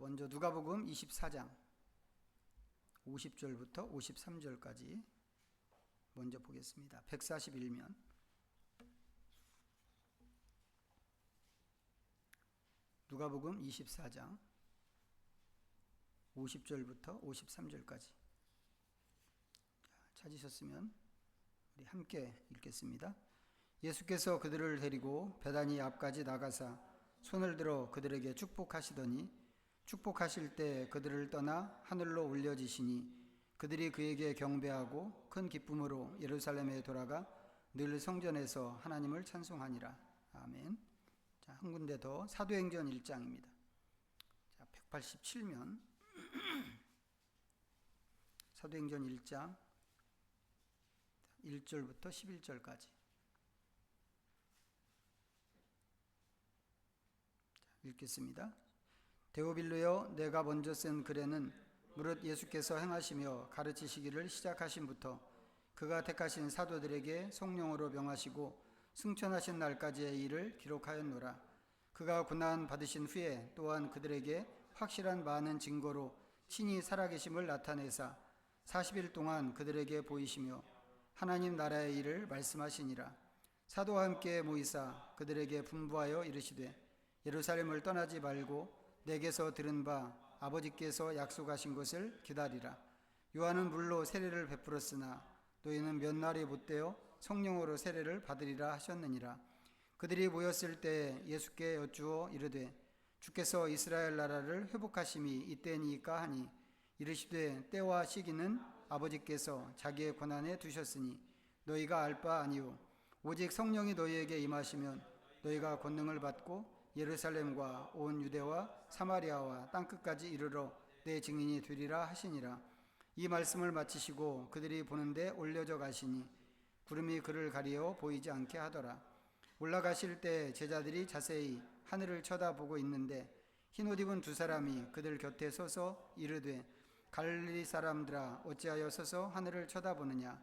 먼저 누가복음 24장 50절부터 53절까지 먼저 보겠습니다. 141면 누가복음 24장 50절부터 53절까지 찾으셨으면 우리 함께 읽겠습니다. 예수께서 그들을 데리고 베다니 앞까지 나가사 손을 들어 그들에게 축복하시더니 축복하실 때 그들을 떠나 하늘로 올려지시니 그들이 그에게 경배하고 큰 기쁨으로 예루살렘에 돌아가 늘 성전에서 하나님을 찬송하니라. 아멘. 자, 한 군데 더 사도행전 1장입니다. 자, 187면 사도행전 1장 1절부터 11절까지 읽겠습니다. 데오빌로여, 내가 먼저 쓴 글에는 무릇 예수께서 행하시며 가르치시기를 시작하신부터 그가 택하신 사도들에게 성령으로 명하시고 승천하신 날까지의 일을 기록하였노라. 그가 고난 받으신 후에 또한 그들에게 확실한 많은 증거로 친히 살아계심을 나타내사 40일 동안 그들에게 보이시며 하나님 나라의 일을 말씀하시니라. 사도와 함께 모이사 그들에게 분부하여 이르시되 예루살렘을 떠나지 말고 내게서 들은 바 아버지께서 약속하신 것을 기다리라. 요한은 물로 세례를 베풀었으나 너희는 몇 날이 못되어 성령으로 세례를 받으리라 하셨느니라. 그들이 모였을 때 예수께 여쭈어 이르되 주께서 이스라엘 나라를 회복하심이 이때니까 하니 이르시되 때와 시기는 아버지께서 자기의 권한에 두셨으니 너희가 알 바 아니요 오직 성령이 너희에게 임하시면 너희가 권능을 받고 예루살렘과 온 유대와 사마리아와 땅끝까지 이르러 내 증인이 되리라 하시니라. 이 말씀을 마치시고 그들이 보는데 올려져 가시니 구름이 그를 가리어 보이지 않게 하더라. 올라가실 때 제자들이 자세히 하늘을 쳐다보고 있는데 흰옷 입은 두 사람이 그들 곁에 서서 이르되 갈릴리 사람들아 어찌하여 서서 하늘을 쳐다보느냐.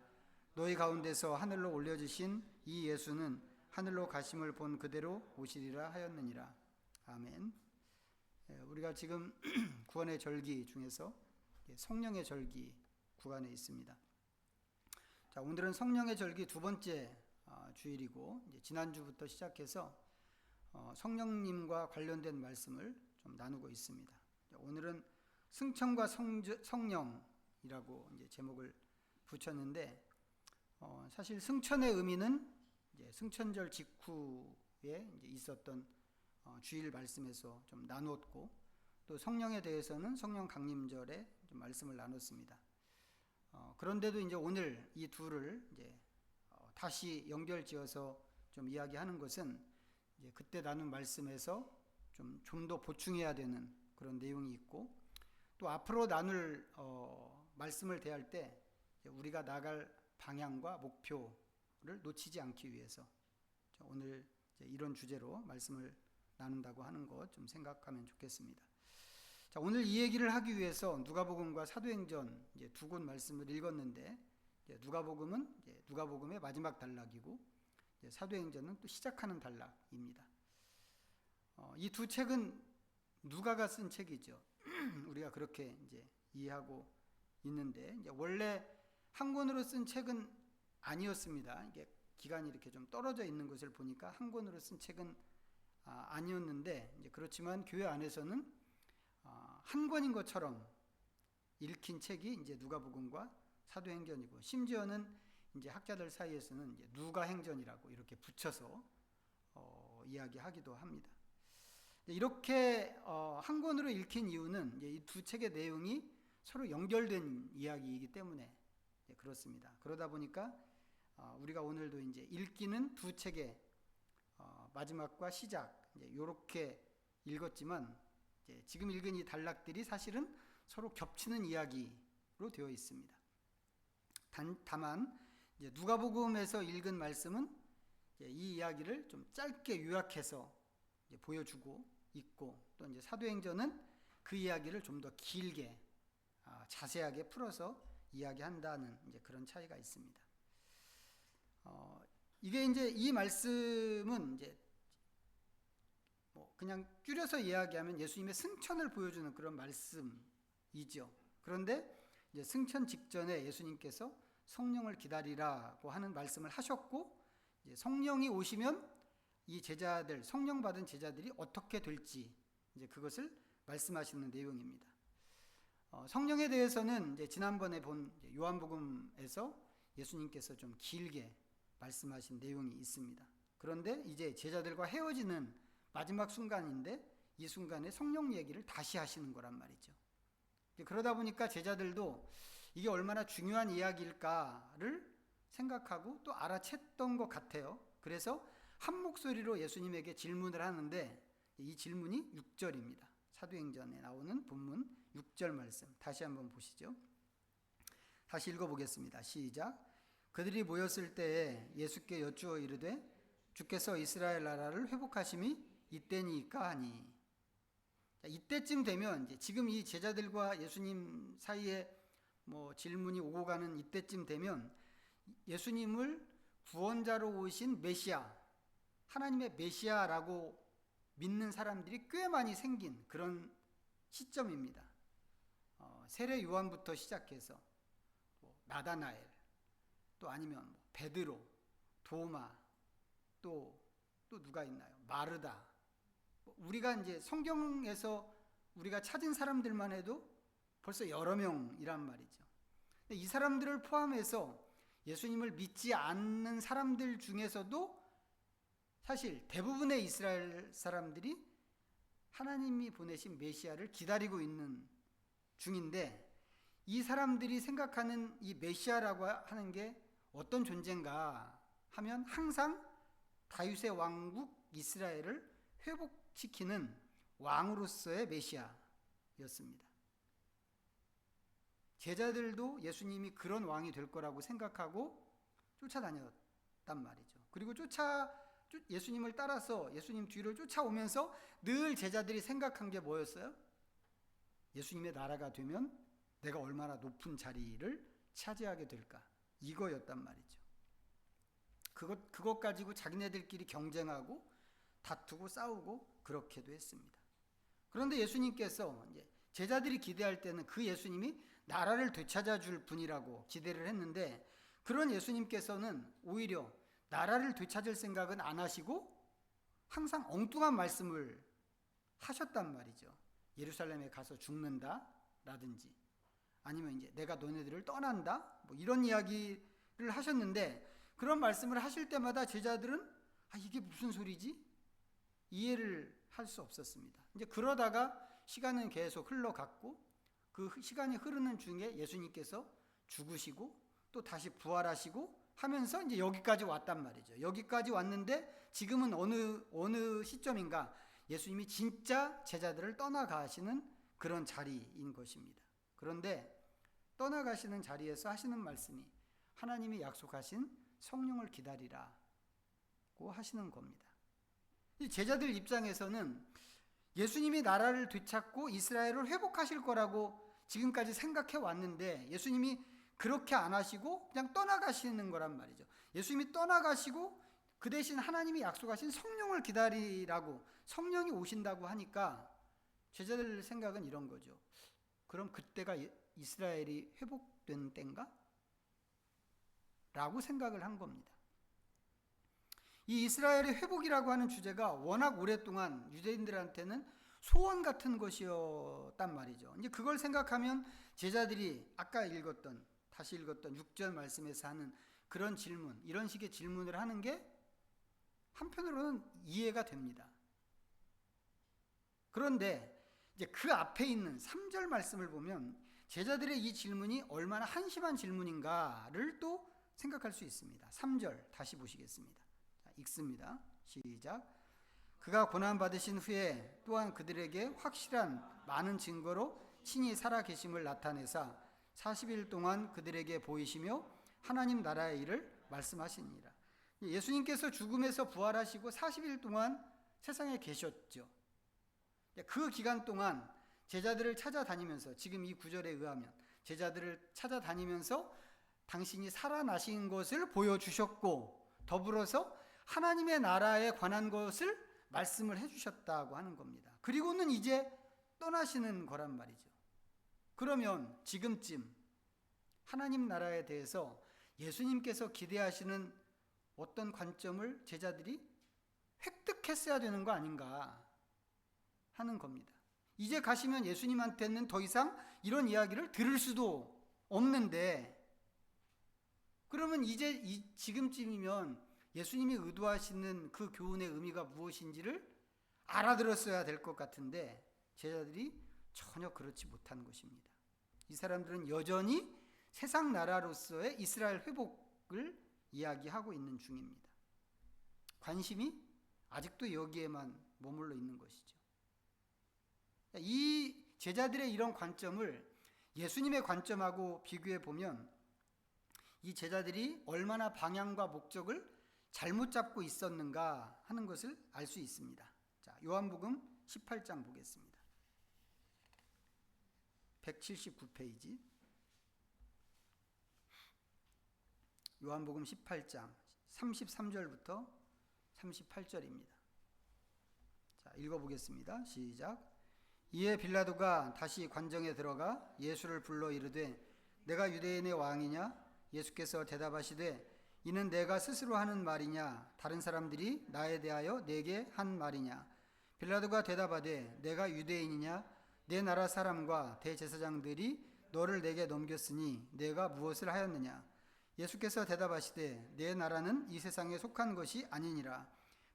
너희 가운데서 하늘로 올려지신 이 예수는 하늘로 가심을 본 그대로 오시리라 하였느니라. 아멘. 우리가 지금 구원의 절기 중에서 성령의 절기 구간에 있습니다. 자, 오늘은 성령의 절기 두 번째 주일이고 이제 지난주부터 시작해서 성령님과 관련된 말씀을 좀 나누고 있습니다. 오늘은 승천과 성령이라고 이제 제목을 붙였는데 사실 승천의 의미는 이제 승천절 직후에 이제 있었던 주일 말씀에서 좀 나누었고 또 성령에 대해서는 성령 강림절에 좀 말씀을 나눴습니다. 그런데도 이제 오늘 이 둘을 이제 다시 연결지어서 좀 이야기하는 것은 이제 그때 나눈 말씀에서 좀 더 보충해야 되는 그런 내용이 있고 또 앞으로 나눌 말씀을 대할 때 우리가 나갈 방향과 목표를 놓치지 않기 위해서 오늘 이제 이런 주제로 말씀을 나눈다고 하는 것 좀 생각하면 좋겠습니다. 자, 오늘 이 얘기를 하기 위해서 누가복음과 사도행전 이제 두 곳 말씀을 읽었는데 이제 누가복음은 이제 누가복음의 마지막 단락이고 이제 사도행전은 또 시작하는 단락입니다. 이 두 책은 누가가 쓴 책이죠. 우리가 그렇게 이제 이해하고 있는데 이제 원래 한 권으로 쓴 책은 아니었습니다. 이게 기간이 이렇게 좀 떨어져 있는 것을 보니까 한 권으로 쓴 책은 아니었는데 이제 그렇지만 교회 안에서는 한 권인 것처럼 읽힌 책이 이제 누가복음과 사도행전이고 심지어는 이제 학자들 사이에서는 이제 누가행전이라고 이렇게 붙여서 이야기하기도 합니다. 이렇게 한 권으로 읽힌 이유는 이제 이 두 책의 내용이 서로 연결된 이야기이기 때문에 그렇습니다. 그러다 보니까 우리가 오늘도 이제 읽기는 두 책의 마지막과 시작 이렇게 읽었지만 이제 지금 읽은 이 단락들이 사실은 서로 겹치는 이야기로 되어 있습니다. 다만 이제 누가복음에서 읽은 말씀은 이 이야기를 좀 짧게 요약해서 이제 보여주고 있고 또 이제 사도행전은 그 이야기를 좀 더 길게 자세하게 풀어서 이야기한다는 이제 그런 차이가 있습니다. 이게 이제 이 말씀은 이제 그냥 줄여서 이야기하면 예수님의 승천을 보여주는 그런 말씀이죠. 그런데 이제 승천 직전에 예수님께서 성령을 기다리라고 하는 말씀을 하셨고, 이제 성령이 오시면 이 제자들, 성령 받은 제자들이 어떻게 될지 이제 그것을 말씀하시는 내용입니다. 성령에 대해서는 이제 지난번에 본 요한복음에서 예수님께서 좀 길게 말씀하신 내용이 있습니다. 그런데 이제 제자들과 헤어지는 마지막 순간인데 이 순간에 성령 얘기를 다시 하시는 거란 말이죠. 그러다 보니까 제자들도 이게 얼마나 중요한 이야기일까를 생각하고 또 알아챘던 것 같아요. 그래서 한 목소리로 예수님에게 질문을 하는데 이 질문이 6절입니다. 사도행전에 나오는 본문 6절 말씀 다시 한번 보시죠. 다시 읽어보겠습니다. 시작. 그들이 모였을 때에 예수께 여쭈어 이르되 주께서 이스라엘 나라를 회복하심이 이때니까 하니. 이때쯤 되면 이제 지금 이 제자들과 예수님 사이에 질문이 오고 가는 이때쯤 되면 예수님을 구원자로 오신 메시아, 하나님의 메시아라고 믿는 사람들이 꽤 많이 생긴 그런 시점입니다. 세례 요한부터 시작해서 나다나엘, 또 아니면 베드로, 도마, 또 누가 있나요? 마르다. 우리가 이제 성경에서 우리가 찾은 사람들만 해도 벌써 여러 명이란 말이죠. 이 사람들을 포함해서 예수님을 믿지 않는 사람들 중에서도 사실 대부분의 이스라엘 사람들이 하나님이 보내신 메시아를 기다리고 있는 중인데, 이 사람들이 생각하는 이 메시아라고 하는 게 어떤 존재인가 하면 항상 다윗의 왕국 이스라엘을 회복시키는 왕으로서의 메시아였습니다. 제자들도 예수님이 그런 왕이 될 거라고 생각하고 쫓아다녔단 말이죠. 그리고 예수님을 따라서 예수님 뒤를 쫓아오면서 늘 제자들이 생각한 게 뭐였어요? 예수님의 나라가 되면 내가 얼마나 높은 자리를 차지하게 될까? 이거였단 말이죠. 그것 가지고 자기네들끼리 경쟁하고 다투고 싸우고 그렇게도 했습니다. 그런데 예수님께서 이제 제자들이 기대할 때는 그 예수님이 나라를 되찾아 줄 분이라고 기대를 했는데, 그런 예수님께서는 오히려 나라를 되찾을 생각은 안 하시고 항상 엉뚱한 말씀을 하셨단 말이죠. 예루살렘에 가서 죽는다 라든지, 아니면 이제 내가 너네들을 떠난다 이런 이야기를 하셨는데, 그런 말씀을 하실 때마다 제자들은 이게 무슨 소리지? 이해를 할 수 없었습니다. 이제 그러다가 시간은 계속 흘러갔고, 그 시간이 흐르는 중에 예수님께서 죽으시고 또 다시 부활하시고 하면서 이제 여기까지 왔단 말이죠. 여기까지 왔는데 지금은 어느 시점인가 예수님이 진짜 제자들을 떠나가시는 그런 자리인 것입니다. 그런데 떠나가시는 자리에서 하시는 말씀이 하나님이 약속하신 성령을 기다리라고 하시는 겁니다. 이 제자들 입장에서는 예수님이 나라를 되찾고 이스라엘을 회복하실 거라고 지금까지 생각해 왔는데 예수님이 그렇게 안 하시고 그냥 떠나가시는 거란 말이죠. 예수님이 떠나가시고 그 대신 하나님이 약속하신 성령을 기다리라고, 성령이 오신다고 하니까 제자들 생각은 이런 거죠. 그럼 그때가 이스라엘이 회복된 때인가? 라고 생각을 한 겁니다. 이 이스라엘의 회복이라고 하는 주제가 워낙 오랫동안 유대인들한테는 소원 같은 것이었단 말이죠. 이제 그걸 생각하면 제자들이 아까 다시 읽었던 6절 말씀에서 하는 그런 질문, 이런 식의 질문을 하는 게 한편으로는 이해가 됩니다. 그런데 이제 그 앞에 있는 3절 말씀을 보면 제자들의 이 질문이 얼마나 한심한 질문인가를 또 생각할 수 있습니다. 3절 다시 보시겠습니다. 읽습니다. 시작. 그가 고난받으신 후에 또한 그들에게 확실한 많은 증거로 친히 살아계심을 나타내사 40일 동안 그들에게 보이시며 하나님 나라의 일을 말씀하시니라. 예수님께서 죽음에서 부활하시고 40일 동안 세상에 계셨죠. 그 기간 동안 제자들을 찾아다니면서, 지금 이 구절에 의하면 제자들을 찾아다니면서 당신이 살아나신 것을 보여주셨고, 더불어서 하나님의 나라에 관한 것을 말씀을 해주셨다고 하는 겁니다. 그리고는 이제 떠나시는 거란 말이죠. 그러면 지금쯤 하나님 나라에 대해서 예수님께서 기대하시는 어떤 관점을 제자들이 획득했어야 되는 거 아닌가 하는 겁니다. 이제 가시면 예수님한테는 더 이상 이런 이야기를 들을 수도 없는데, 그러면 이제 지금쯤이면 예수님이 의도하시는 그 교훈의 의미가 무엇인지를 알아들었어야 될 것 같은데 제자들이 전혀 그렇지 못한 것입니다. 이 사람들은 여전히 세상 나라로서의 이스라엘 회복을 이야기하고 있는 중입니다. 관심이 아직도 여기에만 머물러 있는 것이죠. 이 제자들의 이런 관점을 예수님의 관점하고 비교해 보면 이 제자들이 얼마나 방향과 목적을 잘못 잡고 있었는가 하는 것을 알 수 있습니다. 자, 요한복음 18장 보겠습니다. 179페이지. 요한복음 18장 33절부터 38절입니다. 자, 읽어보겠습니다. 시작. 이에 빌라도가 다시 관정에 들어가 예수를 불러 이르되 내가 유대인의 왕이냐? 예수께서 대답하시되 이는 내가 스스로 하는 말이냐? 다른 사람들이 나에 대하여 내게 한 말이냐? 빌라도가 대답하되 내가 유대인이냐? 내 나라 사람과 대제사장들이 너를 내게 넘겼으니 내가 무엇을 하였느냐? 예수께서 대답하시되 내 나라는 이 세상에 속한 것이 아니니라.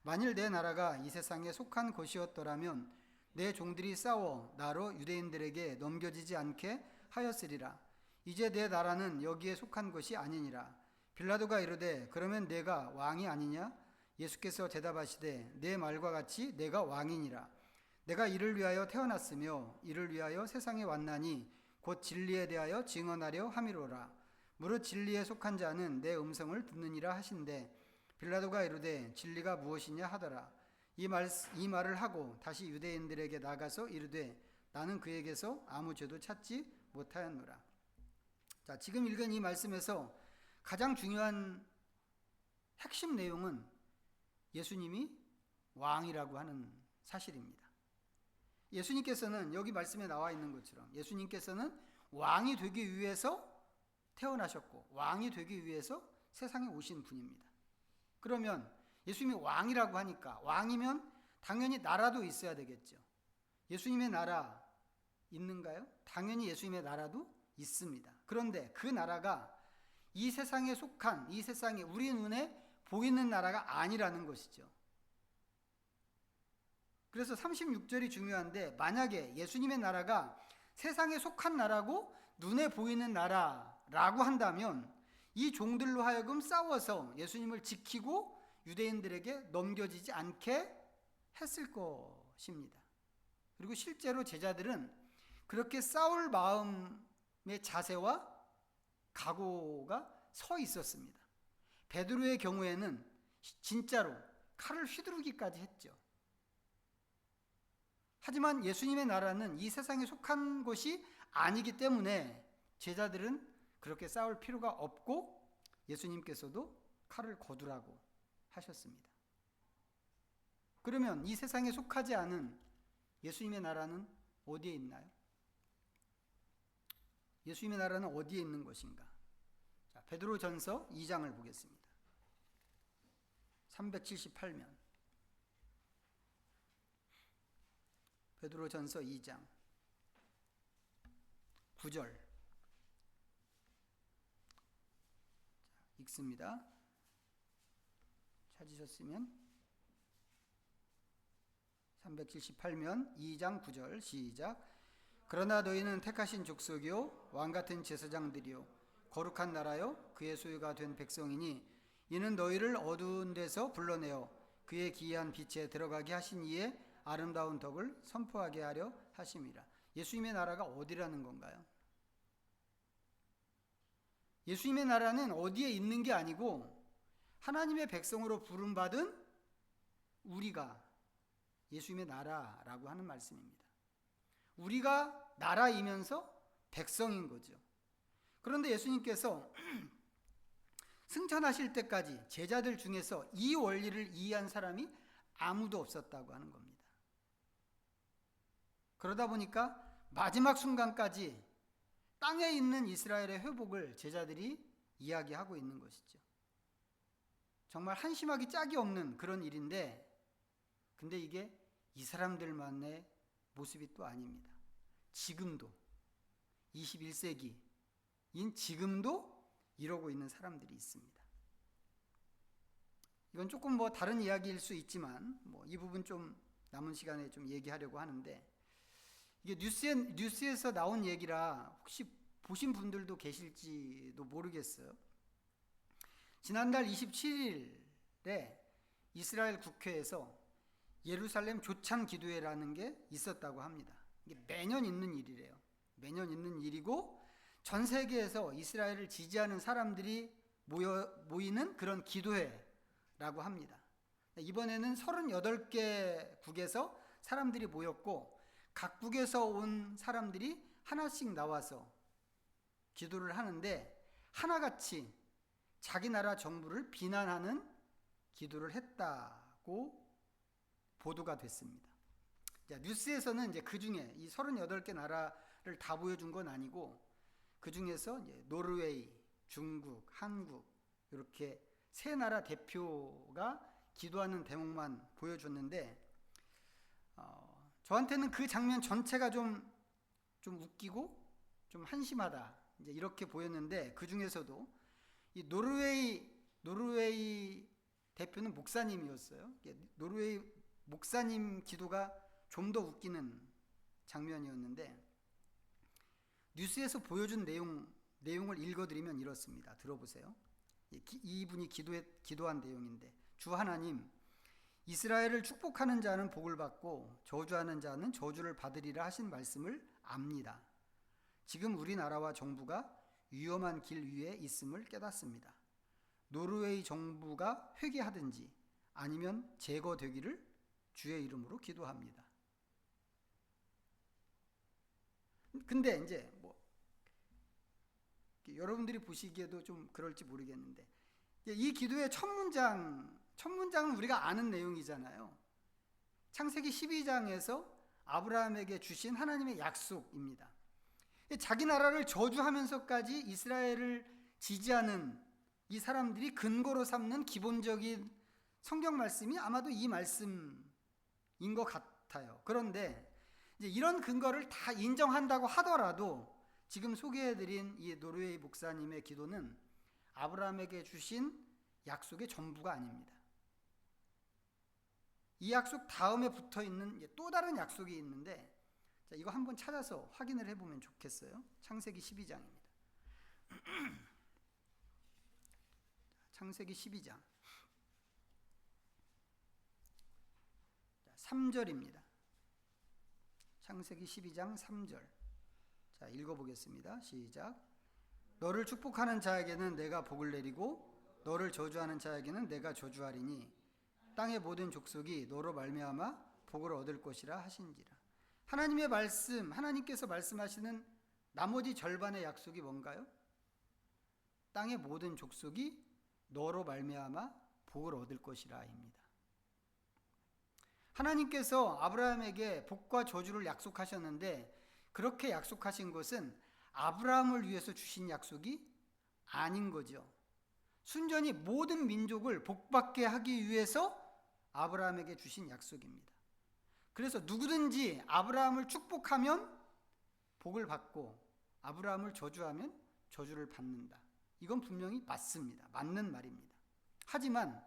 만일 내 나라가 이 세상에 속한 것이었더라면 내 종들이 싸워 나로 유대인들에게 넘겨지지 않게 하였으리라. 이제 내 나라는 여기에 속한 것이 아니니라. 빌라도가 이르되 그러면 내가 왕이 아니냐? 예수께서 대답하시되 내 말과 같이 내가 왕이니라. 내가 이를 위하여 태어났으며 이를 위하여 세상에 왔나니 곧 진리에 대하여 증언하려 함이로라. 무릇 진리에 속한 자는 내 음성을 듣느니라 하신대 빌라도가 이르되 진리가 무엇이냐 하더라. 이 말을 하고 다시 유대인들에게 나가서 이르되 나는 그에게서 아무 죄도 찾지 못하였노라. 자, 지금 읽은 이 말씀에서 가장 중요한 핵심 내용은 예수님이 왕이라고 하는 사실입니다. 예수님께서는 여기 말씀에 나와 있는 것처럼 예수님께서는 왕이 되기 위해서 태어나셨고 왕이 되기 위해서 세상에 오신 분입니다. 그러면 예수님이 왕이라고 하니까 왕이면 당연히 나라도 있어야 되겠죠. 예수님의 나라 있는가요? 당연히 예수님의 나라도 있습니다. 그런데 그 나라가 이 세상에 속한, 이 세상에 우리 눈에 보이는 나라가 아니라는 것이죠. 그래서 36절이 중요한데 만약에 예수님의 나라가 세상에 속한 나라고 눈에 보이는 나라라고 한다면 이 종들로 하여금 싸워서 예수님을 지키고 유대인들에게 넘겨지지 않게 했을 것입니다. 그리고 실제로 제자들은 그렇게 싸울 마음의 자세와 각오가 서 있었습니다. 베드로의 경우에는 진짜로 칼을 휘두르기까지 했죠. 하지만 예수님의 나라는 이 세상에 속한 것이 아니기 때문에 제자들은 그렇게 싸울 필요가 없고 예수님께서도 칼을 거두라고 하셨습니다. 그러면 이 세상에 속하지 않은 예수님의 나라는 어디에 있나요? 예수님의 나라는 어디에 있는 것인가? 자, 베드로전서 2장을 보겠습니다. 378면 베드로전서 2장 9절 읽습니다. 찾으셨으면 378면 2장 9절 시작. 그러나 너희는 택하신 족속이요 왕같은 제사장들이요 거룩한 나라요 그의 소유가 된 백성이니 이는 너희를 어두운 데서 불러내어 그의 기이한 빛에 들어가게 하신 이의 아름다운 덕을 선포하게 하려 하심이라. 예수님의 나라가 어디라는 건가요? 예수님의 나라는 어디에 있는 게 아니고 하나님의 백성으로 부름받은 우리가 예수님의 나라라고 하는 말씀입니다. 우리가 나라이면서 백성인 거죠. 그런데 예수님께서 승천하실 때까지 제자들 중에서 이 원리를 이해한 사람이 아무도 없었다고 하는 겁니다. 그러다 보니까 마지막 순간까지 땅에 있는 이스라엘의 회복을 제자들이 이야기하고 있는 것이죠. 정말 한심하기 짝이 없는 그런 일인데, 근데 이게 이 사람들만의 모습이 또 아닙니다. 지금도 21세기인 지금도 이러고 있는 사람들이 있습니다. 이건 조금 뭐 다른 이야기일 수 있지만 이 부분 좀 남은 시간에 좀 얘기하려고 하는데, 이게 뉴스에서 나온 얘기라 혹시 보신 분들도 계실지도 모르겠어요. 지난달 27일에 이스라엘 국회에서 예루살렘 조찬 기도회라는 게 있었다고 합니다. 이게 매년 있는 일이래요. 매년 있는 일이고 전 세계에서 이스라엘을 지지하는 사람들이 모이는 그런 기도회라고 합니다. 이번에는 38개 국에서 사람들이 모였고 각 국에서 온 사람들이 하나씩 나와서 기도를 하는데 하나같이 자기 나라 정부를 비난하는 기도를 했다고 보도가 됐습니다. 뉴스에서는 이제 그 중에 이 38개 나라를 다 보여준 건 아니고 그 중에서 노르웨이, 중국, 한국 이렇게 세 나라 대표가 기도하는 대목만 보여줬는데 저한테는 그 장면 전체가 좀 웃기고 좀 한심하다 이제 이렇게 보였는데 그 중에서도 이 노르웨이 대표는 목사님이었어요. 노르웨이 목사님 기도가 좀 더 웃기는 장면이었는데 뉴스에서 보여준 내용을 읽어드리면 이렇습니다. 들어보세요. 이분이 기도한 내용인데, 주 하나님, 이스라엘을 축복하는 자는 복을 받고 저주하는 자는 저주를 받으리라 하신 말씀을 압니다. 지금 우리나라와 정부가 위험한 길 위에 있음을 깨닫습니다. 노르웨이 정부가 회개하든지 아니면 제거되기를 주의 이름으로 기도합니다. 근데 이제 여러분들이 보시기에도 좀 그럴지 모르겠는데 이 기도의 첫 문장은 우리가 아는 내용이잖아요. 창세기 12장에서 아브라함에게 주신 하나님의 약속입니다. 자기 나라를 저주하면서까지 이스라엘을 지지하는 이 사람들이 근거로 삼는 기본적인 성경 말씀이 아마도 이 말씀인 것 같아요. 그런데 이제 이런 근거를 다 인정한다고 하더라도 지금 소개해드린 이 노르웨이 목사님의 기도는 아브라함에게 주신 약속의 전부가 아닙니다. 이 약속 다음에 붙어 있는 또 다른 약속이 있는데 이거 한번 찾아서 확인을 해보면 좋겠어요. 창세기 12장입니다. 창세기 12장 3절입니다. 창세기 12장 3절. 자, 읽어보겠습니다. 시작. 너를 축복하는 자에게는 내가 복을 내리고 너를 저주하는 자에게는 내가 저주하리니 땅의 모든 족속이 너로 말미암아 복을 얻을 것이라 하신지라. 하나님의 말씀, 하나님께서 말씀하시는 나머지 절반의 약속이 뭔가요? 땅의 모든 족속이 너로 말미암아 복을 얻을 것이라입니다. 하나님께서 아브라함에게 복과 저주를 약속하셨는데 그렇게 약속하신 것은 아브라함을 위해서 주신 약속이 아닌 거죠. 순전히 모든 민족을 복받게 하기 위해서 아브라함에게 주신 약속입니다. 그래서 누구든지 아브라함을 축복하면 복을 받고 아브라함을 저주하면 저주를 받는다. 이건 분명히 맞습니다. 맞는 말입니다. 하지만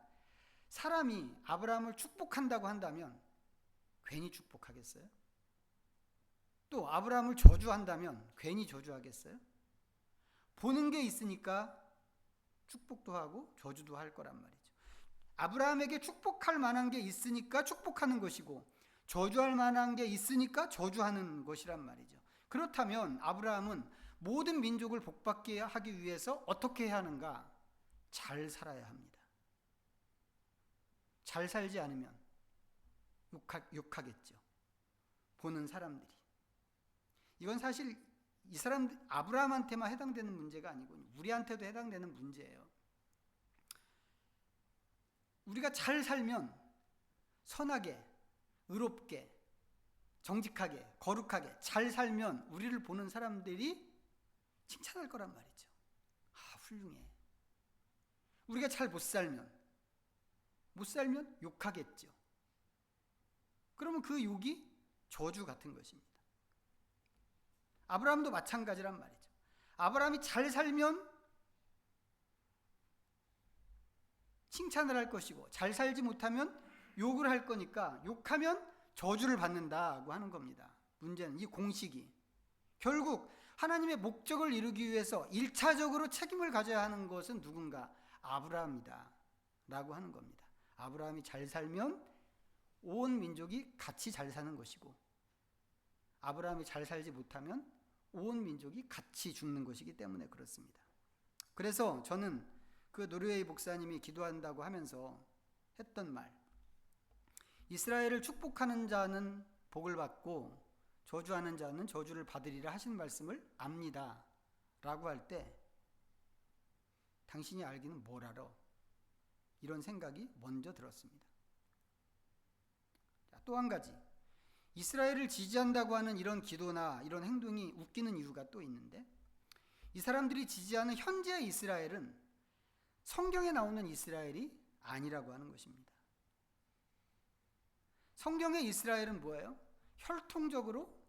사람이 아브라함을 축복한다고 한다면 괜히 축복하겠어요? 또 아브라함을 저주한다면 괜히 저주하겠어요? 보는 게 있으니까 축복도 하고 저주도 할 거란 말이죠. 아브라함에게 축복할 만한 게 있으니까 축복하는 것이고 저주할 만한 게 있으니까 저주하는 것이란 말이죠. 그렇다면 아브라함은 모든 민족을 복받게 하기 위해서 어떻게 해야 하는가? 잘 살아야 합니다. 잘 살지 않으면 욕하겠죠. 보는 사람들이. 이건 사실 이 사람 아브라함한테만 해당되는 문제가 아니고 우리한테도 해당되는 문제예요. 우리가 잘 살면 선하게, 의롭게, 정직하게, 거룩하게 잘 살면 우리를 보는 사람들이 칭찬할 거란 말이죠. 훌륭해. 우리가 잘 못 살면 욕하겠죠. 그러면 그 욕이 저주 같은 것입니다. 아브라함도 마찬가지란 말이죠. 아브라함이 잘 살면 칭찬을 할 것이고 잘 살지 못하면 욕을 할 거니까 욕하면 저주를 받는다고 하는 겁니다. 문제는 이 공식이 결국 하나님의 목적을 이루기 위해서 1차적으로 책임을 가져야 하는 것은 누군가? 아브라함이다 라고 하는 겁니다. 아브라함이 잘 살면 온 민족이 같이 잘 사는 것이고, 아브라함이 잘 살지 못하면 온 민족이 같이 죽는 것이기 때문에 그렇습니다. 그래서 저는 그 노르웨이 목사님이 기도한다고 하면서 했던 말, 이스라엘을 축복하는 자는 복을 받고 저주하는 자는 저주를 받으리라 하신 말씀을 압니다 라고 할 때, 당신이 알기는 뭘 알아? 이런 생각이 먼저 들었습니다. 또 한 가지, 이스라엘을 지지한다고 하는 이런 기도나 이런 행동이 웃기는 이유가 또 있는데, 이 사람들이 지지하는 현재의 이스라엘은 성경에 나오는 이스라엘이 아니라고 하는 것입니다. 성경의 이스라엘은 뭐예요? 혈통적으로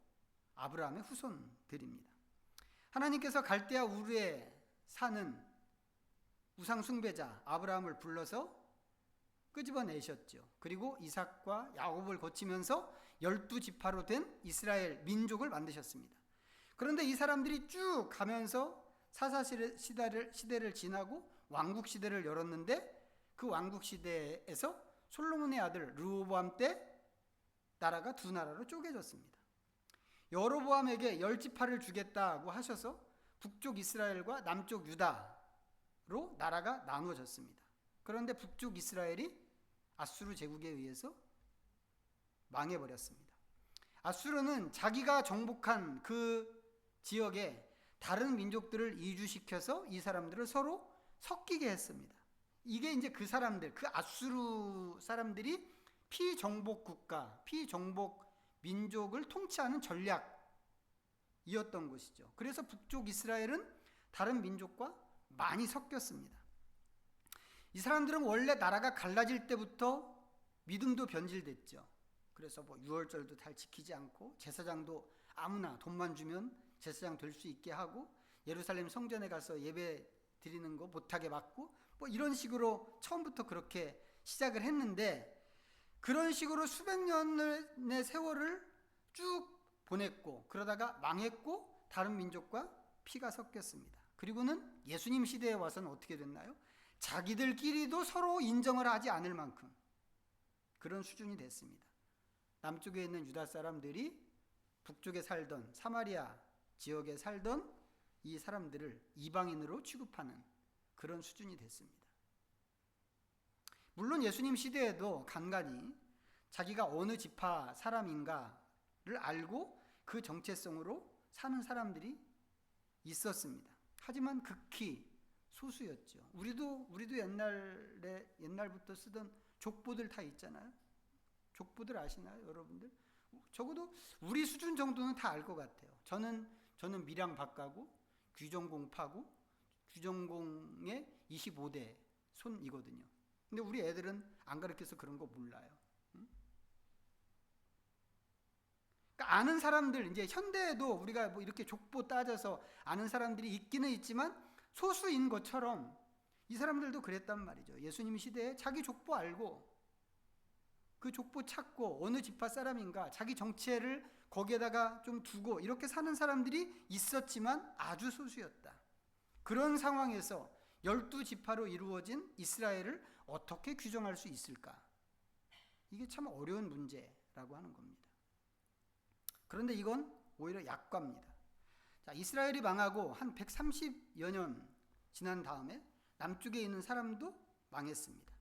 아브라함의 후손들입니다. 하나님께서 갈대아 우르에 사는 우상 숭배자 아브라함을 불러서 끄집어내셨죠. 그리고 이삭과 야곱을 거치면서 12지파로 된 이스라엘 민족을 만드셨습니다. 그런데 이 사람들이 쭉 가면서 사사시대를 지나고 왕국시대를 열었는데, 그 왕국시대에서 솔로몬의 아들 르호보암 때 나라가 두 나라로 쪼개졌습니다. 여로보암에게 10지파를 주겠다고 하셔서 북쪽 이스라엘과 남쪽 유다로 나라가 나누어졌습니다. 그런데 북쪽 이스라엘이 아수르 제국에 의해서 망해버렸습니다. 아수르는 자기가 정복한 그 지역에 다른 민족들을 이주시켜서 이 사람들을 서로 섞이게 했습니다. 이게 이제 그 사람들, 그 아수르 사람들이 피정복 국가, 피정복 민족을 통치하는 전략이었던 것이죠. 그래서 북쪽 이스라엘은 다른 민족과 많이 섞였습니다. 이 사람들은 원래 나라가 갈라질 때부터 믿음도 변질됐죠. 그래서 유월절도 잘 지키지 않고, 제사장도 아무나 돈만 주면 제사장 될 수 있게 하고, 예루살렘 성전에 가서 예배 드리는 거 못하게 막고, 이런 식으로 처음부터 그렇게 시작을 했는데, 그런 식으로 수백 년의 세월을 쭉 보냈고, 그러다가 망했고 다른 민족과 피가 섞였습니다. 그리고는 예수님 시대에 와서는 어떻게 됐나요? 자기들끼리도 서로 인정을 하지 않을 만큼 그런 수준이 됐습니다. 남쪽에 있는 유다 사람들이 북쪽에 살던 사마리아 지역에 살던 이 사람들을 이방인으로 취급하는 그런 수준이 됐습니다. 물론 예수님 시대에도 간간히 자기가 어느 지파 사람인가를 알고 그 정체성으로 사는 사람들이 있었습니다. 하지만 극히 소수였죠. 우리도 옛날부터 쓰던 족보들 다 있잖아요. 족보들 아시나요, 여러분들? 적어도 우리 수준 정도는 다 알 것 같아요. 저는 밀양 박가고 귀정공 파고 귀정공의 25대 손이거든요. 근데 우리 애들은 안 가르쳐서 그런 거 몰라요. 그러니까 아는 사람들, 이제 현대에도 우리가 이렇게 족보 따져서 아는 사람들이 있기는 있지만 소수인 것처럼 이 사람들도 그랬단 말이죠. 예수님 시대에 자기 족보 알고 그 족보 찾고 어느 지파 사람인가 자기 정체를 거기에다가 좀 두고 이렇게 사는 사람들이 있었지만 아주 소수였다. 그런 상황에서 12지파로 이루어진 이스라엘을 어떻게 규정할 수 있을까? 이게 참 어려운 문제라고 하는 겁니다. 그런데 이건 오히려 약과입니다. 자, 이스라엘이 망하고 한 130여 년 지난 다음에 남쪽에 있는 사람도 망했습니다.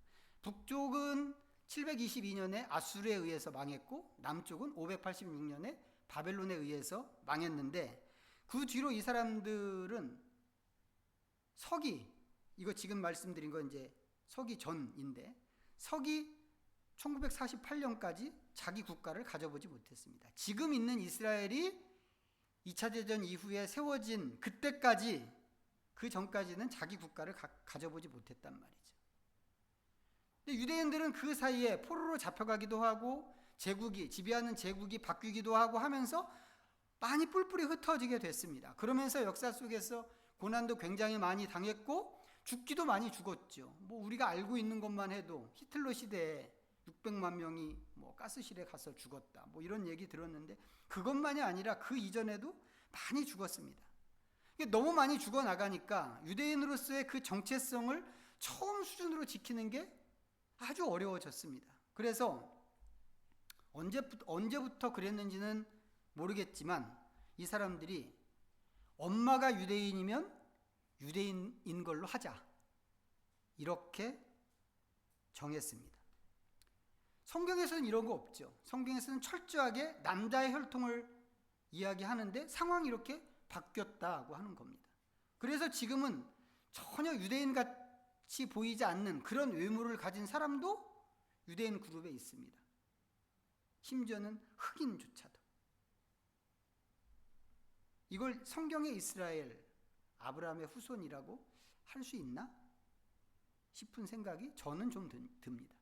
북쪽은 722년에 아수르에 의해서 망했고, 남쪽은 586년에 바벨론에 의해서 망했는데, 그 뒤로 이 사람들은 서기, 이거 지금 말씀드린 건 이제 서기 전인데, 서기 1948년까지 자기 국가를 가져보지 못했습니다. 지금 있는 이스라엘이 2차 대전 이후에 세워진 그때까지, 그 전까지는 자기 국가를 가져보지 못했단 말이죠. 근데 유대인들은 그 사이에 포로로 잡혀가기도 하고 지배하는 제국이 바뀌기도 하고 하면서 많이 뿔뿔이 흩어지게 됐습니다. 그러면서 역사 속에서 고난도 굉장히 많이 당했고 죽기도 많이 죽었죠. 뭐 우리가 알고 있는 것만 해도 히틀러 시대에 600만 명이 뭐 가스실에 가서 죽었다, 뭐 이런 얘기 들었는데 그것만이 아니라 그 이전에도 많이 죽었습니다. 너무 많이 죽어 나가니까 유대인으로서의 그 정체성을 처음 수준으로 지키는 게 아주 어려워졌습니다. 그래서 언제부터 그랬는지는 모르겠지만 이 사람들이 엄마가 유대인이면 유대인인 걸로 하자, 이렇게 정했습니다. 성경에서는 이런 거 없죠. 성경에서는 철저하게 남자의 혈통을 이야기하는데 상황이 이렇게 바뀌었다고 하는 겁니다. 그래서 지금은 전혀 유대인같이 보이지 않는 그런 외모를 가진 사람도 유대인 그룹에 있습니다. 심지어는 흑인조차도. 이걸 성경의 이스라엘, 아브라함의 후손이라고 할 수 있나 싶은 생각이 저는 좀 듭니다.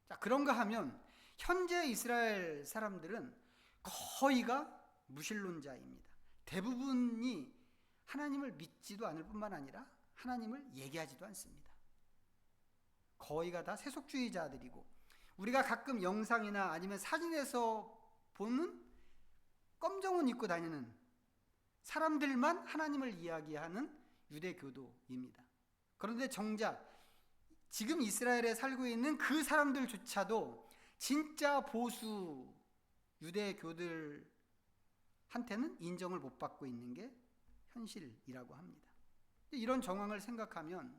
자, 그런가 하면 현재 이스라엘 사람들은 거의가 무신론자입니다. 대부분이 하나님을 믿지도 않을 뿐만 아니라 하나님을 얘기하지도 않습니다. 거의가 다 세속주의자들이고, 우리가 가끔 영상이나 아니면 사진에서 보는 검정옷 입고 다니는 사람들만 하나님을 이야기하는 유대교도입니다. 그런데 정작 지금 이스라엘에 살고 있는 그 사람들조차도 진짜 보수 유대교들한테는 인정을 못 받고 있는 게 현실이라고 합니다. 이런 정황을 생각하면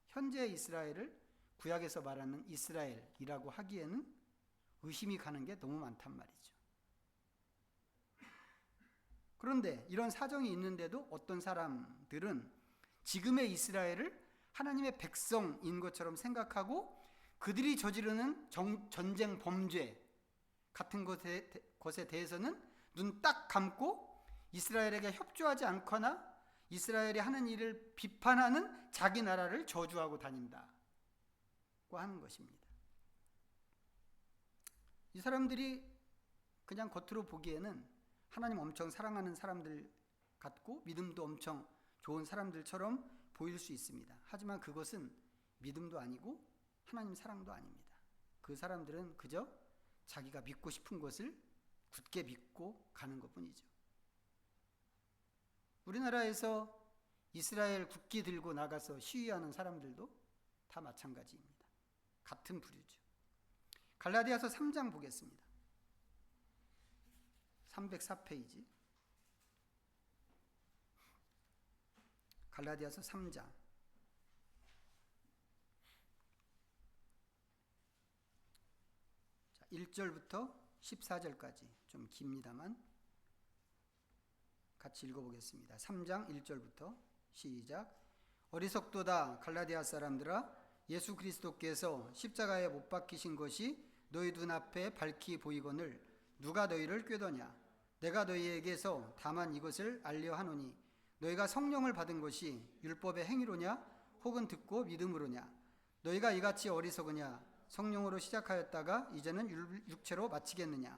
현재 이스라엘을 구약에서 말하는 이스라엘이라고 하기에는 의심이 가는 게 너무 많단 말이죠. 그런데 이런 사정이 있는데도 어떤 사람들은 지금의 이스라엘을 하나님의 백성인 것처럼 생각하고 그들이 저지르는 전쟁 범죄 같은 것에 대해서는 눈 딱 감고 이스라엘에게 협조하지 않거나 이스라엘이 하는 일을 비판하는 자기 나라를 저주하고 다닌다고 하는 것입니다. 이 사람들이 그냥 겉으로 보기에는 하나님 엄청 사랑하는 사람들 같고 믿음도 엄청 좋은 사람들처럼 보일 수 있습니다. 하지만 그것은 믿음도 아니고 하나님 사랑도 아닙니다. 그 사람들은 그저 자기가 믿고 싶은 것을 굳게 믿고 가는 것뿐이죠. 우리나라에서 이스라엘 국기 들고 나가서 시위하는 사람들도 다 마찬가지입니다. 같은 부류죠. 갈라디아서 3장 보겠습니다. 304페이지. 갈라디아서 3장 1절부터 14절까지 좀 깁니다만 같이 읽어보겠습니다. 3장 1절부터 시작. 어리석도다 갈라디아 사람들아, 예수 그리스도께서 십자가에 못 박히신 것이 너희 눈앞에 밝히 보이거늘 누가 너희를 꾀더냐? 내가 너희에게서 다만 이것을 알려 하노니 너희가 성령을 받은 것이 율법의 행위로냐 혹은 듣고 믿음으로냐? 너희가 이같이 어리석으냐? 성령으로 시작하였다가 이제는 육체로 마치겠느냐?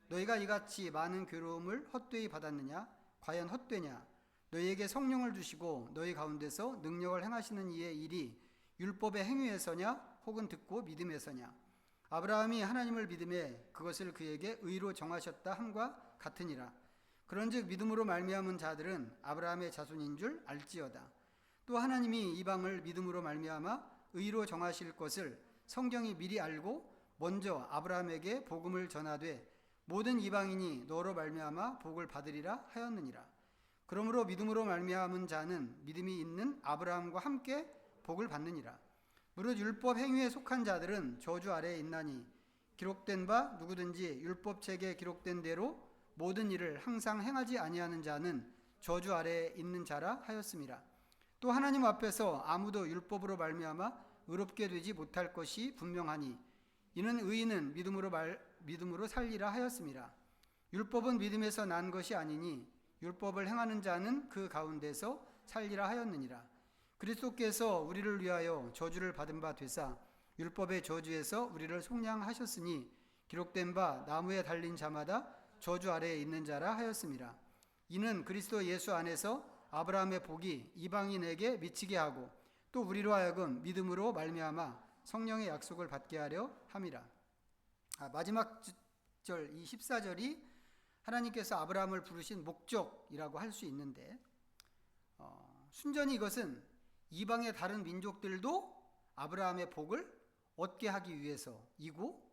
너희가 이같이 많은 괴로움을 헛되이 받았느냐? 과연 헛되냐? 너희에게 성령을 주시고 너희 가운데서 능력을 행하시는 이의 일이 율법의 행위에서냐 혹은 듣고 믿음에서냐? 아브라함이 하나님을 믿음에 그것을 그에게 의로 정하셨다 함과 같으니라. 그런즉 믿음으로 말미암은 자들은 아브라함의 자손인 줄 알지어다. 또 하나님이 이방을 믿음으로 말미암아 의로 정하실 것을 성경이 미리 알고 먼저 아브라함에게 복음을 전하되 모든 이방인이 너로 말미암아 복을 받으리라 하였느니라. 그러므로 믿음으로 말미암은 자는 믿음이 있는 아브라함과 함께 복을 받느니라. 무릇 율법 행위에 속한 자들은 저주 아래에 있나니 기록된 바 누구든지 율법책에 기록된 대로 모든 일을 항상 행하지 아니하는 자는 저주 아래에 있는 자라 하였음이라. 또 하나님 앞에서 아무도 율법으로 말미암아 의롭게 되지 못할 것이 분명하니 이는 의인은 믿음으로 살리라 하였습니다. 율법은 믿음에서 난 것이 아니니 율법을 행하는 자는 그 가운데서 살리라 하였느니라. 그리스도께서 우리를 위하여 저주를 받은 바 되사 율법의 저주에서 우리를 속량하셨으니 기록된 바 나무에 달린 자마다 저주 아래에 있는 자라 하였습니다. 이는 그리스도 예수 안에서 아브라함의 복이 이방인에게 미치게 하고 또 우리로 하여금 믿음으로 말미암아 성령의 약속을 받게 하려 함이라. 마지막 절 이 14절이 하나님께서 아브라함을 부르신 목적이라고 할 수 있는데 순전히 이것은 이방의 다른 민족들도 아브라함의 복을 얻게 하기 위해서이고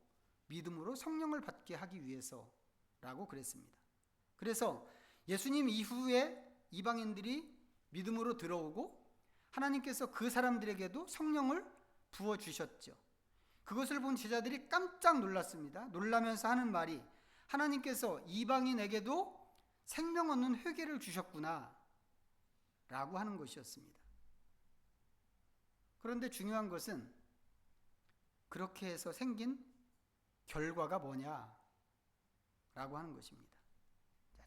믿음으로 성령을 받게 하기 위해서라고 그랬습니다. 그래서 예수님 이후에 이방인들이 믿음으로 들어오고 하나님께서 그 사람들에게도 성령을 부어주셨죠. 그것을 본 제자들이 깜짝 놀랐습니다. 놀라면서 하는 말이 하나님께서 이방인에게도 생명 얻는 회개를 주셨구나 라고 하는 것이었습니다. 그런데 중요한 것은 그렇게 해서 생긴 결과가 뭐냐 라고 하는 것입니다.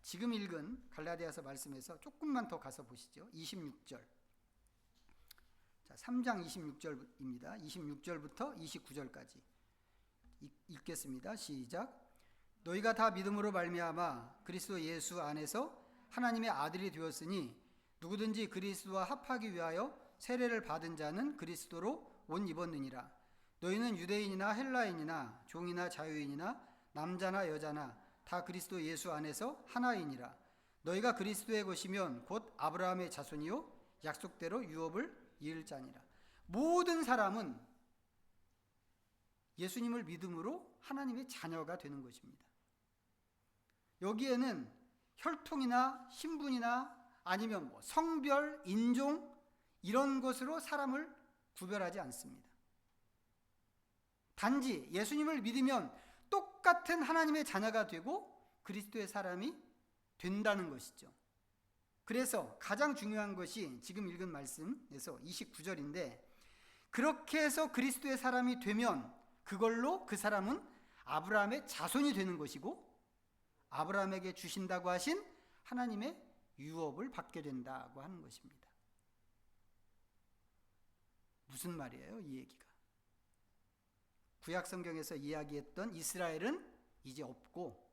지금 읽은 갈라디아서 말씀에서 조금만 더 가서 보시죠. 26절. 3장 26절입니다. 26절부터 29절까지 읽겠습니다. 시작. 너희가 다 믿음으로 말미암아 그리스도 예수 안에서 하나님의 아들이 되었으니 누구든지 그리스도와 합하기 위하여 세례를 받은 자는 그리스도로 옷 입었느니라. 너희는 유대인이나 헬라인이나 종이나 자유인이나 남자나 여자나 다 그리스도 예수 안에서 하나이니라. 너희가 그리스도의 것이면 곧 아브라함의 자손이요 약속대로 유업을 이을 자니라. 모든 사람은 예수님을 믿음으로 하나님의 자녀가 되는 것입니다. 여기에는 혈통이나 신분이나 아니면 성별, 인종 이런 것으로 사람을 구별하지 않습니다. 단지 예수님을 믿으면 똑같은 하나님의 자녀가 되고 그리스도의 사람이 된다는 것이죠. 그래서 가장 중요한 것이 지금 읽은 말씀에서 29절인데 그렇게 해서 그리스도의 사람이 되면 그걸로 그 사람은 아브라함의 자손이 되는 것이고 아브라함에게 주신다고 하신 하나님의 유업을 받게 된다고 하는 것입니다. 무슨 말이에요, 이 얘기가? 구약 성경에서 이야기했던 이스라엘은 이제 없고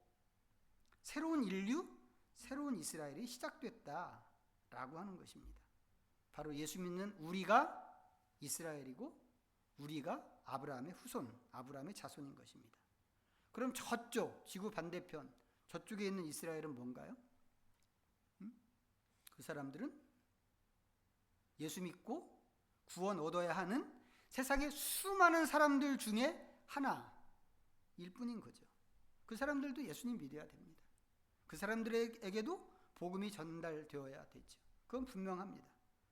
새로운 인류, 새로운 이스라엘이 시작됐다라고 하는 것입니다. 바로 예수 믿는 우리가 이스라엘이고 우리가 아브라함의 후손, 아브라함의 자손인 것입니다. 그럼 저쪽 지구 반대편 저쪽에 있는 이스라엘은 뭔가요? 그 사람들은 예수 믿고 구원 얻어야 하는 세상의 수많은 사람들 중에 하나일 뿐인 거죠. 그 사람들도 예수님 믿어야 됩니다. 그 사람들에게도 복음이 전달되어야 되죠. 그건 분명합니다.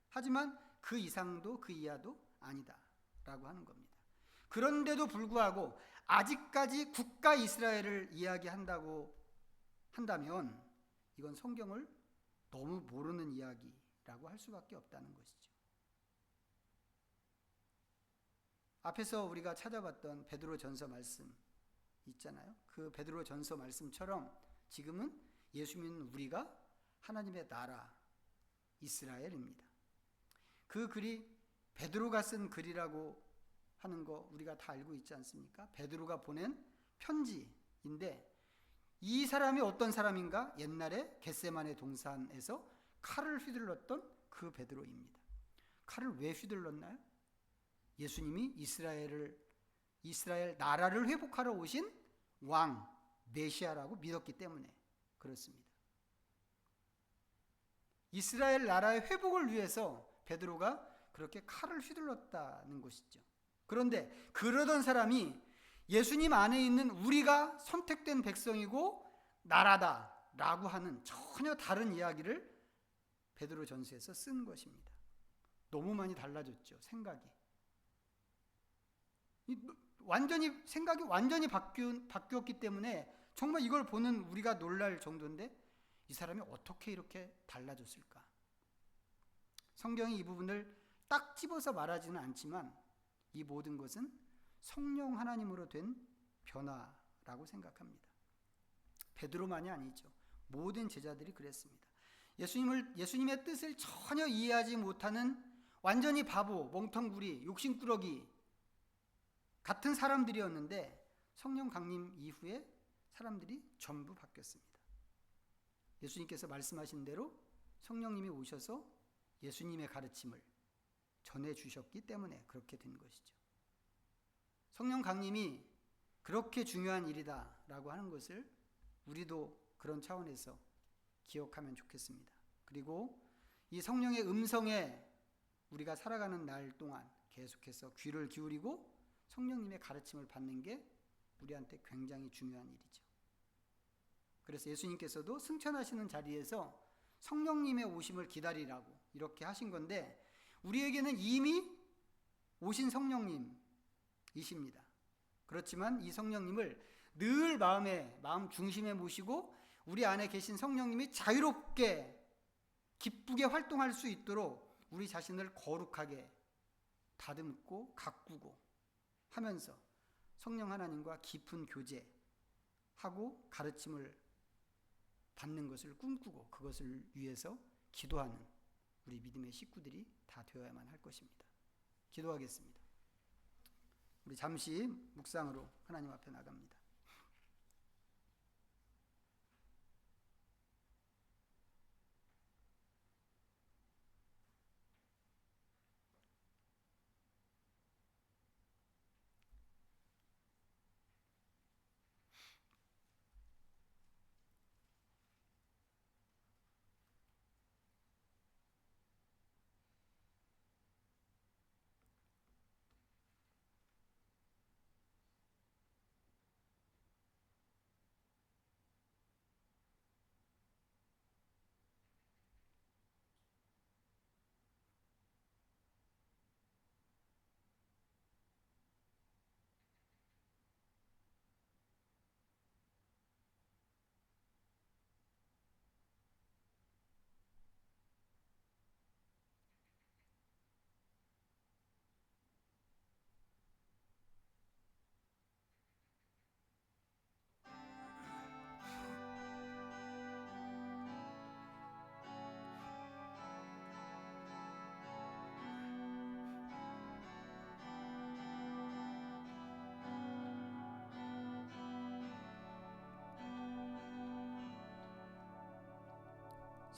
하지만 그 이상도 그 이하도 아니다라고 하는 겁니다. 그런데도 불구하고 아직까지 국가 이스라엘을 이야기한다고 한다면 이건 성경을 너무 모르는 이야기라고 할 수밖에 없다는 것이죠. 앞에서 우리가 찾아봤던 베드로전서 말씀 있잖아요. 그 베드로전서 말씀처럼 지금은 예수 믿는 우리가 하나님의 나라 이스라엘입니다. 그 글이 베드로가 쓴 글이라고 하는 거 우리가 다 알고 있지 않습니까? 베드로가 보낸 편지인데 이 사람이 어떤 사람인가? 옛날에 겟세마네 동산에서 칼을 휘둘렀던 그 베드로입니다. 칼을 왜 휘둘렀나요? 예수님이 이스라엘 나라를 회복하러 오신 왕 메시아라고 믿었기 때문에 그렇습니다. 이스라엘 나라의 회복을 위해서 베드로가 그렇게 칼을 휘둘렀다는 것이죠. 그런데 그러던 사람이 예수님 안에 있는 우리가 선택된 백성이고 나라다라고 하는 전혀 다른 이야기를 베드로전서에서 쓴 것입니다. 너무 많이 달라졌죠, 생각이. 생각이 완전히 바뀌었기 때문에 정말 이걸 보는 우리가 놀랄 정도인데 이 사람이 어떻게 이렇게 달라졌을까? 성경이 이 부분을 딱 집어서 말하지는 않지만 이 모든 것은 성령 하나님으로 된 변화라고 생각합니다. 베드로만이 아니죠. 모든 제자들이 그랬습니다. 예수님의 뜻을 전혀 이해하지 못하는 완전히 바보, 멍텅구리, 욕심꾸러기 같은 사람들이었는데 성령 강림 이후에 사람들이 전부 바뀌었습니다. 예수님께서 말씀하신 대로 성령님이 오셔서 예수님의 가르침을 전해주셨기 때문에 그렇게 된 것이죠. 성령 강림이 그렇게 중요한 일이다라고 하는 것을 우리도 그런 차원에서 기억하면 좋겠습니다. 그리고 이 성령의 음성에 우리가 살아가는 날 동안 계속해서 귀를 기울이고 성령님의 가르침을 받는 게 우리한테 굉장히 중요한 일이죠. 그래서 예수님께서도 승천하시는 자리에서 성령님의 오심을 기다리라고 이렇게 하신 건데 우리에게는 이미 오신 성령님이십니다. 그렇지만 이 성령님을 늘 마음 중심에 모시고 우리 안에 계신 성령님이 자유롭게 기쁘게 활동할 수 있도록 우리 자신을 거룩하게 다듬고 가꾸고 하면서 성령 하나님과 깊은 교제하고 가르침을 받는 것을 꿈꾸고 그것을 위해서 기도하는 우리 믿음의 식구들이 다 되어야만 할 것입니다. 기도하겠습니다. 우리 잠시 묵상으로 하나님 앞에 나갑니다.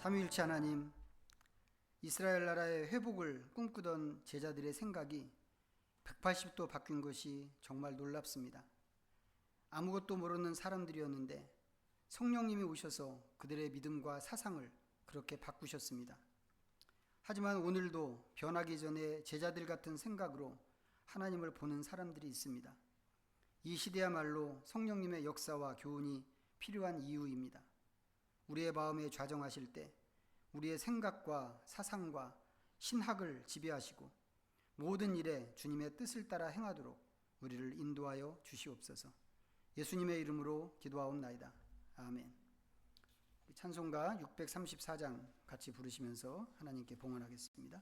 삼위일체 하나님, 이스라엘 나라의 회복을 꿈꾸던 제자들의 생각이 180도 바뀐 것이 정말 놀랍습니다. 아무것도 모르는 사람들이었는데 성령님이 오셔서 그들의 믿음과 사상을 그렇게 바꾸셨습니다. 하지만 오늘도 변하기 전에 제자들 같은 생각으로 하나님을 보는 사람들이 있습니다. 이 시대야말로 성령님의 역사와 교훈이 필요한 이유입니다. 우리의 마음에 좌정하실 때 우리의 생각과 사상과 신학을 지배하시고 모든 일에 주님의 뜻을 따라 행하도록 우리를 인도하여 주시옵소서. 예수님의 이름으로 기도하옵나이다. 아멘. 찬송가 634장 같이 부르시면서 하나님께 봉헌하겠습니다.